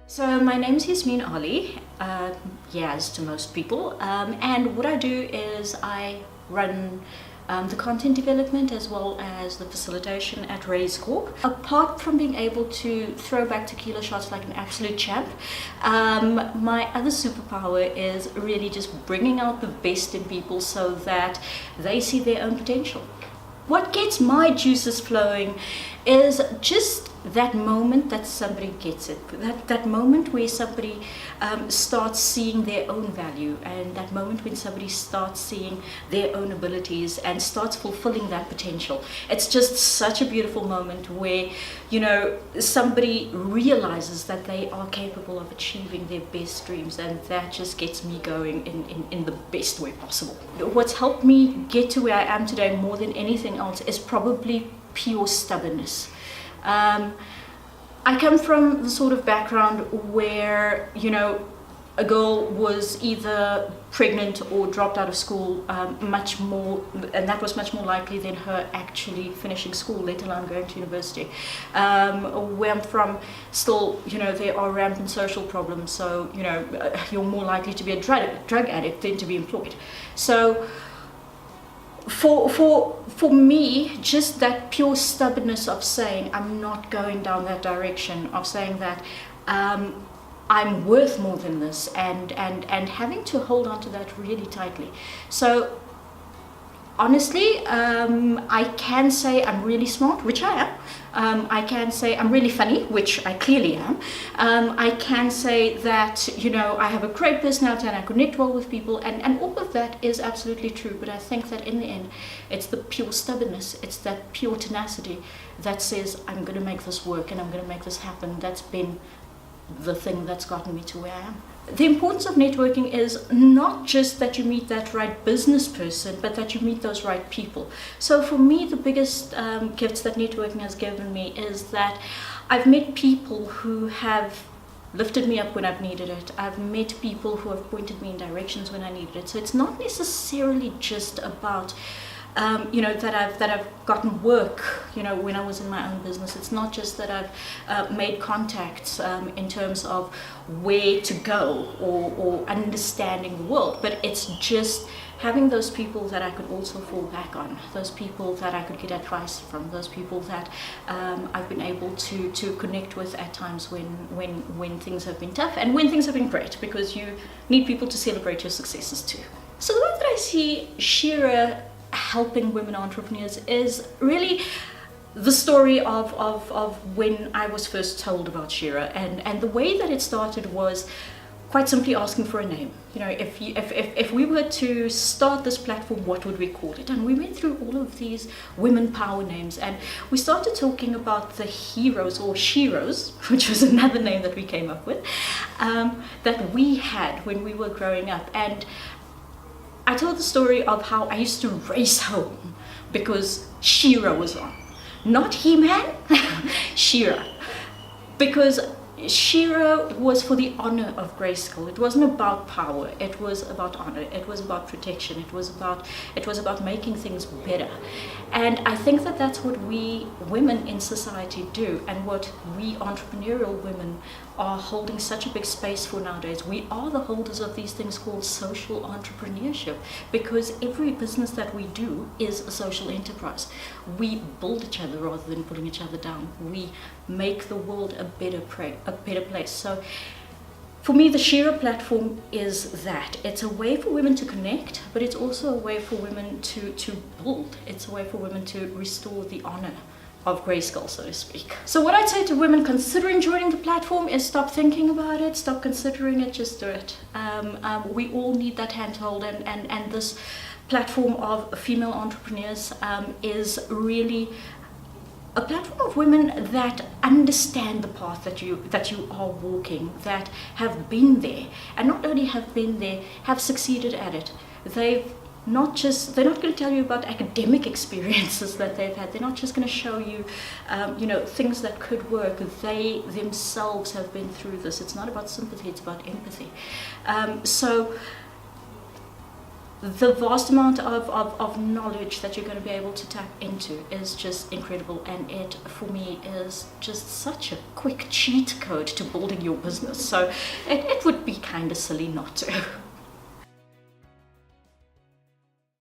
So my name is Yasmeen Alli, Yaz to most people, and what I do is I run the content development as well as the facilitation at Raizcorp. Apart from being able to throw back tequila shots like an absolute champ, my other superpower is really just bringing out the best in people so that they see their own potential. What gets my juices flowing is just that moment that somebody gets it, that moment where somebody starts seeing their own value, and that moment when somebody starts seeing their own abilities and starts fulfilling that potential. It's just such a beautiful moment where, you know, somebody realizes that they are capable of achieving their best dreams, and that just gets me going in the best way possible. What's helped me get to where I am today more than anything else is probably pure stubbornness. I come from the sort of background where, you know, a girl was either pregnant or dropped out of school much more, and that was much more likely than her actually finishing school, let alone going to university. Where I'm from, still, you know, there are rampant social problems, so, you know, you're more likely to be a drug addict than to be employed. So for me, just that pure stubbornness of saying I'm not going down that direction, of saying that I'm worth more than this, and having to hold on to that really tightly. So honestly, I can say I'm really smart, which I am. I can say I'm really funny, which I clearly am. I can say that, you know, I have a great personality and I connect well with people, and all of that is absolutely true. But I think that in the end, it's the pure stubbornness, it's that pure tenacity that says, I'm going to make this work and I'm going to make this happen. That's been the thing that's gotten me to where I am. The importance of networking is not just that you meet that right business person, but that you meet those right people. So for me, the biggest gifts that networking has given me is that I've met people who have lifted me up when I've needed it. I've met people who have pointed me in directions when I needed it. So it's not necessarily just about you know, that I've gotten work, you know, when I was in my own business. It's not just that I've made contacts in terms of where to go or understanding the world, but it's just having those people that I could also fall back on, those people that I could get advice from, those people that I've been able to connect with at times when things have been tough and when things have been great, because you need people to celebrate your successes too. So the way that I see Shira helping women entrepreneurs is really the story of when I was first told about Shira, and the way that it started was quite simply asking for a name. You know, if we were to start this platform, what would we call it? And we went through all of these women power names, and we started talking about the heroes or Shiros, which was another name that we came up with, that we had when we were growing up. And I told the story of how I used to race home because Shira was on. Not He-Man, Shira. Because Shira was for the honor of Grayskull. It wasn't about power, it was about honor, it was about protection, it was about making things better. And I think that that's what we women in society do, and what we entrepreneurial women are holding such a big space for nowadays. We are the holders of these things called social entrepreneurship, because every business that we do is a social enterprise. We build each other rather than pulling each other down. We make the world a better place. So for me, the Shira platform is that. It's a way for women to connect, but it's also a way for women to build. It's a way for women to restore the honor of Grayskull, so to speak. So what I'd say to women considering joining the platform is stop thinking about it, stop considering it, just do it. We all need that handhold, and this platform of female entrepreneurs is really a platform of women that understand the path that you are walking, that have been there, and not only have been there, have succeeded at it. They're not going to tell you about academic experiences that they've had. They're not just going to show you, you know, things that could work. They themselves have been through this. It's not about sympathy, it's about empathy. So the vast amount of knowledge that you're going to be able to tap into is just incredible, and it for me is just such a quick cheat code to building your business. So it would be kind of silly not to.